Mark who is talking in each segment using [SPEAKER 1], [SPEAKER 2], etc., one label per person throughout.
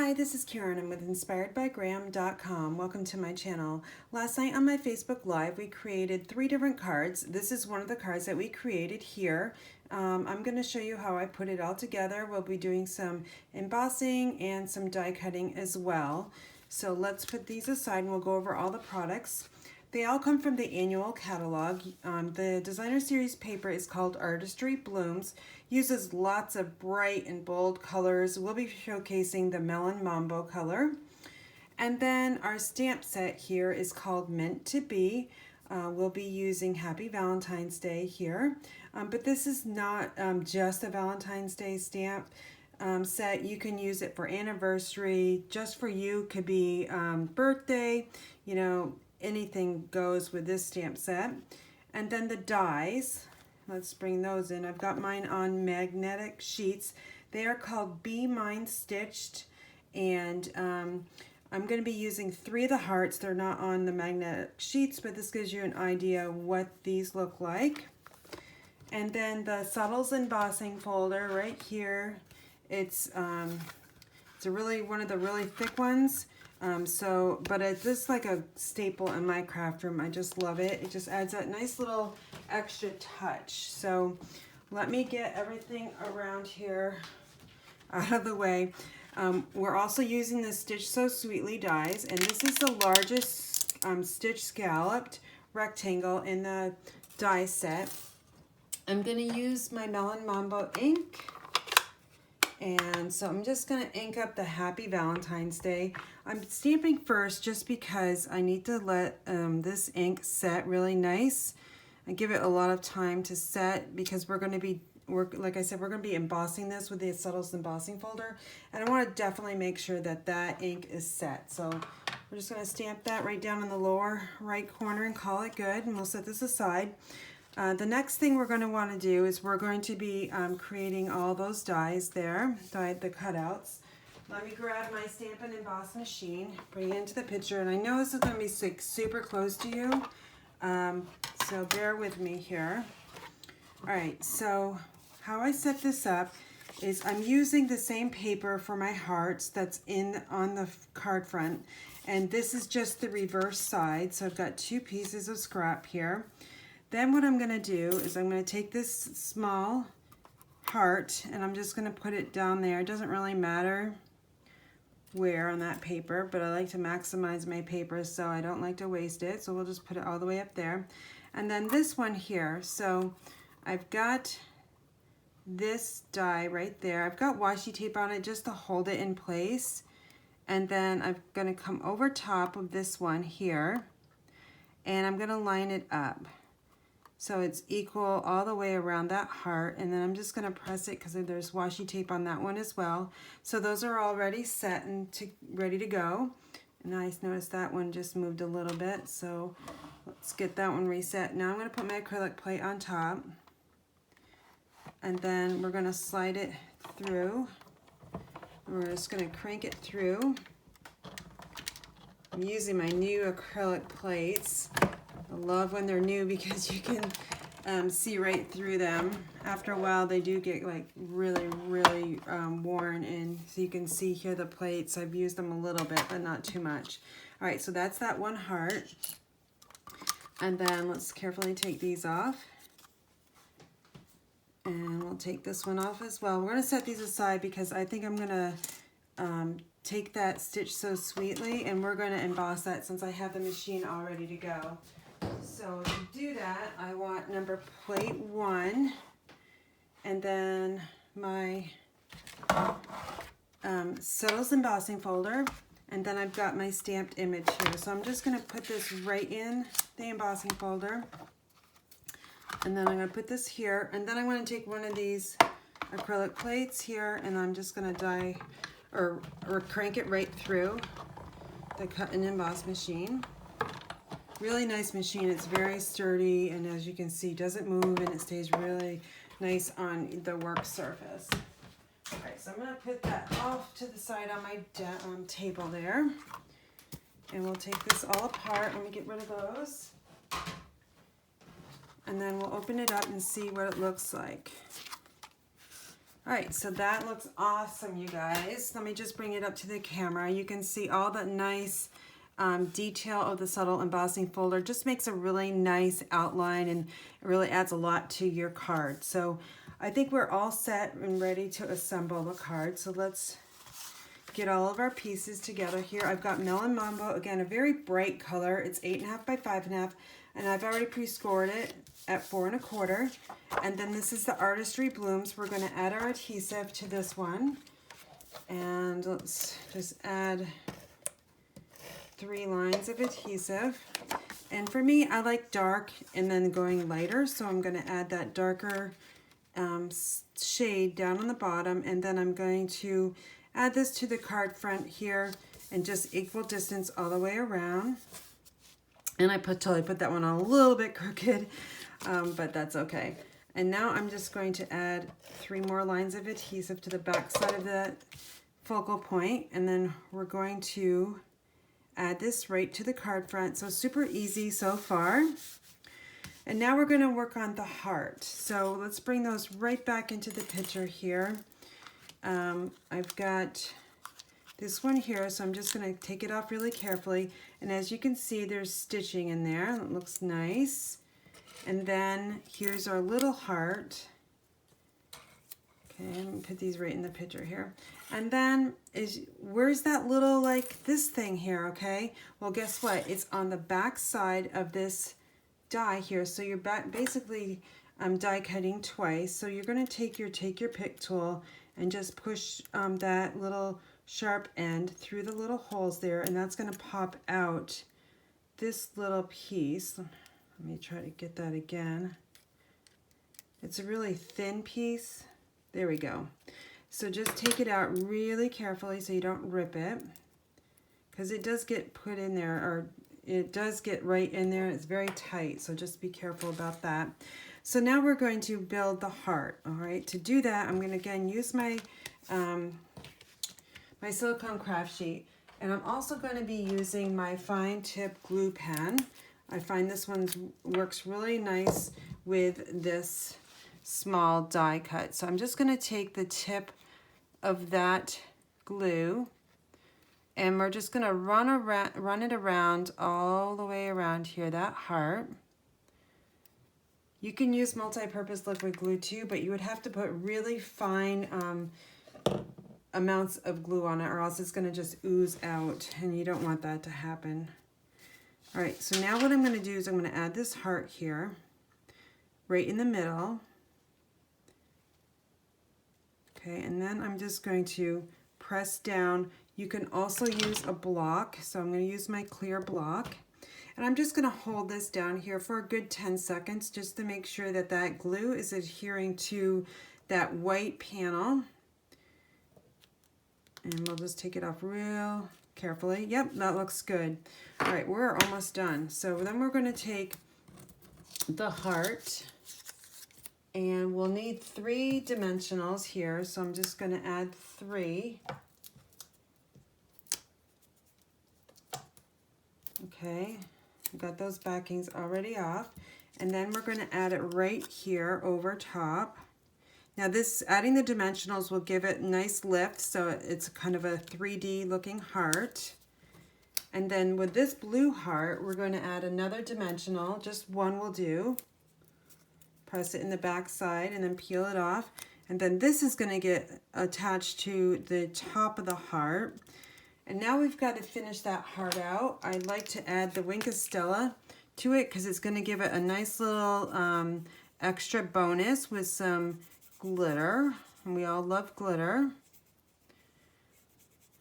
[SPEAKER 1] Hi, this is Karen. I'm with inspiredbygraham.com. Welcome to my channel. Last night on my Facebook Live, we created 3 different cards. This is one of the cards that we created here. I'm going to show you how I put it all together. We'll be doing some embossing and some die cutting as well. So let's put these aside and we'll go over all the products. They all come from the annual catalog. The designer series paper is called Artistry Blooms. Uses lots of bright and bold colors. We'll be showcasing the Melon Mambo color. And then our stamp set here is called Meant to Be. We'll be using Happy Valentine's Day here. But this is not just a Valentine's Day stamp set. You can use it for anniversary, just for you, could be birthday, you know, anything goes with this stamp set. And then the dies, let's bring those in. I've got mine on magnetic sheets. They are called Be Mine Stitched, and I'm going to be using 3 of the hearts. They're not on the magnetic sheets, but this gives you an idea what these look like. And then the Subtles embossing folder right here. It's one of the really thick ones. But it's just like a staple in my craft room. I just love it. It just adds that nice little extra touch. So let me get everything around here out of the way. We're also using the Stitch So Sweetly dies, and this is the largest stitch scalloped rectangle in the die set. I'm going to use my Melon Mambo ink. And so I'm just going to ink up the Happy Valentine's Day. I'm stamping first just because I need to let this ink set really nice. I give it a lot of time to set because we're going to be, like I said, we're going to be embossing this with the Subtles embossing folder. And I want to definitely make sure that that ink is set. So we're just going to stamp that right down in the lower right corner and call it good. And we'll set this aside. The next thing we're going to want to do is we're going to be creating all those dies there, the cutouts. Let me grab my Stampin' Emboss machine, bring it into the picture, and I know this is going to be super close to you, so bear with me here. Alright, so how I set this up is I'm using the same paper for my hearts that's on the card front, and this is just the reverse side, so I've got 2 pieces of scrap here. Then what I'm going to do is I'm going to take this small heart and I'm just going to put it down there. It doesn't really matter where on that paper, but I like to maximize my paper, so I don't like to waste it. So we'll just put it all the way up there. And then this one here, so I've got this die right there. I've got washi tape on it just to hold it in place. And then I'm going to come over top of this one here and I'm going to line it up. So it's equal all the way around that heart, and then I'm just going to press it because there's washi tape on that one as well. So those are already set and ready to go. And I noticed that one just moved a little bit, so let's get that one reset. Now I'm going to put my acrylic plate on top, and then we're going to slide it through. We're just going to crank it through. I'm using my new acrylic plates. I love when they're new because you can see right through them. After a while they do get like really worn, and so you can see here the plates. I've used them a little bit but not too much. Alright, so that's that one heart, and then let's carefully take these off, and we'll take this one off as well. We're going to set these aside because I think I'm going to take that Stitch So Sweetly and we're going to emboss that since I have the machine all ready to go. So to do that, I want number plate 1, and then my Subtles embossing folder, and then I've got my stamped image here. So I'm just going to put this right in the embossing folder, and then I'm going to put this here, and then I'm going to take one of these acrylic plates here, and I'm just going to die or crank it right through the cut and emboss machine. Really nice machine. It's very sturdy, and as you can see, doesn't move, and it stays really nice on the work surface. Alright, so I'm going to put that off to the side on my table there, and we'll take this all apart. Let me get rid of those, and then we'll open it up and see what it looks like. All right, so that looks awesome, you guys. Let me just bring it up to the camera. You can see all that nice detail of the subtle embossing folder. Just makes a really nice outline, and it really adds a lot to your card. So I think we're all set and ready to assemble the card. So let's get all of our pieces together here. I've got Melon Mambo, again, a very bright color. It's 8.5 by 5.5, and I've already pre-scored it at 4 1/4. And then this is the Artistry Blooms. We're going to add our adhesive to this one. And let's just add 3 lines of adhesive. And for me, I like dark and then going lighter. So I'm going to add that darker shade down on the bottom. And then I'm going to add this to the card front here and just equal distance all the way around. And I totally put that one on a little bit crooked, but that's okay. And now I'm just going to add 3 more lines of adhesive to the back side of the focal point, and then we're going to add this right to the card front. So super easy so far. And now we're going to work on the heart. So let's bring those right back into the picture here. I've got this one here, so I'm just going to take it off really carefully. And as you can see, there's stitching in there. It looks nice. And then here's our little heart. Okay, I'm going to put these right in the picture here. And then where's that little, like, this thing here, okay? Well, guess what? It's on the back side of this die here. So you're basically die cutting twice. So you're going to take your pick tool and just push that little sharp end through the little holes there, and that's going to pop out this little piece. Let me try to get that again. It's a really thin piece. There we go. So just take it out really carefully so you don't rip it, because it does get put in there, or it does get right in there. It's very tight, so just be careful about that. So now we're going to build the heart. All right, to do that, I'm going to again use my my silicone craft sheet, and I'm also going to be using my fine tip glue pen. I find this one works really nice with this small die cut. So I'm just going to take the tip of that glue, and we're just going to run it around all the way around here, that heart. You can use multi-purpose liquid glue too, but you would have to put really fine amounts of glue on it, or else it's going to just ooze out, and you don't want that to happen. All right, so now what I'm going to do is I'm going to add this heart here, right in the middle. Okay, and then I'm just going to press down. You can also use a block, so I'm going to use my clear block. And I'm just going to hold this down here for a good 10 seconds just to make sure that that glue is adhering to that white panel. And we'll just take it off real carefully. Yep, that looks good. All right, we're almost done. So then we're going to take the heart, and we'll need 3 dimensionals here. So I'm just going to add 3. Okay, I've got those backings already off. And then we're going to add it right here over top. Now this, adding the dimensionals will give it a nice lift, so it's kind of a 3D looking heart. And then with this blue heart, we're going to add another dimensional, just one will do. Press it in the back side and then peel it off. And then this is going to get attached to the top of the heart. And now we've got to finish that heart out. I'd like to add the Wink of Stella to it, because it's going to give it a nice little extra bonus with some glitter, and we all love glitter.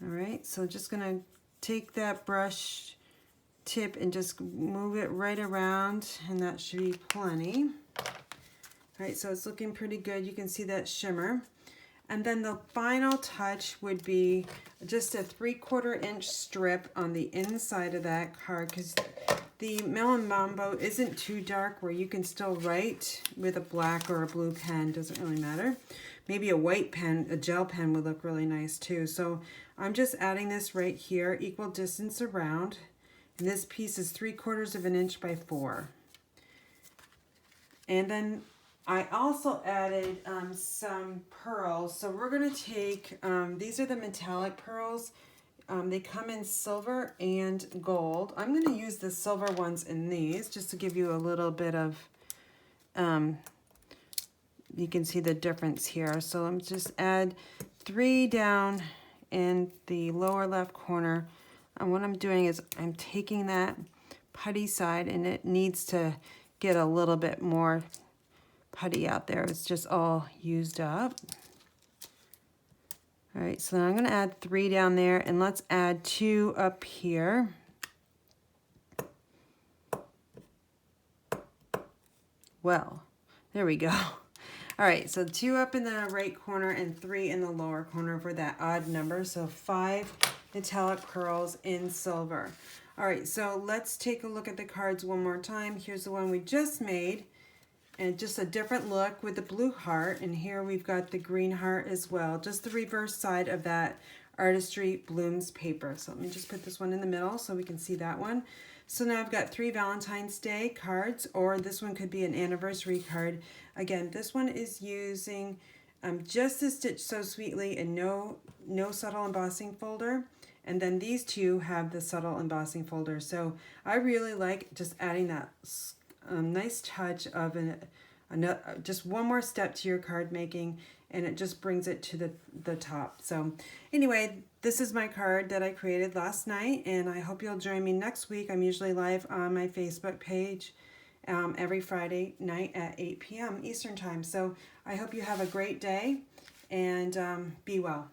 [SPEAKER 1] All right, so just gonna take that brush tip and just move it right around, and that should be plenty. All right, so it's looking pretty good. You can see that shimmer. And then the final touch would be just a 3/4 inch strip on the inside of that card, because the Melon Mambo isn't too dark where you can still write with a black or a blue pen, doesn't really matter. Maybe a white pen, a gel pen would look really nice too. So I'm just adding this right here, equal distance around. And this piece is 3/4 of an inch by 4. And then I also added some pearls. So we're going to take, these are the metallic pearls. They come in silver and gold. I'm going to use the silver ones in these just to give you a little bit of, you can see the difference here. So let me just add 3 down in the lower left corner. And what I'm doing is I'm taking that putty side, and it needs to get a little bit more putty out there. It's just all used up. All right, so then I'm gonna add 3 down there, and let's add 2 up here. Well, there we go. All right, so 2 up in the right corner and 3 in the lower corner for that odd number. So 5 metallic pearls in silver. All right, so let's take a look at the cards one more time. Here's the one we just made, and just a different look with the blue heart. And here we've got the green heart as well, just the reverse side of that Artistry Blooms paper. So let me just put this one in the middle so we can see that one. So now I've got 3 Valentine's Day cards, or this one could be an anniversary card. Again, this one is using just the Stitch So Sweetly and no subtle embossing folder. And then these 2 have the subtle embossing folder. So I really like just adding that nice touch of just one more step to your card making, and it just brings it to the top. So anyway, this is my card that I created last night, and I hope you'll join me next week. I'm usually live on my Facebook page every Friday night at 8 p.m. Eastern Time. So I hope you have a great day, and be well.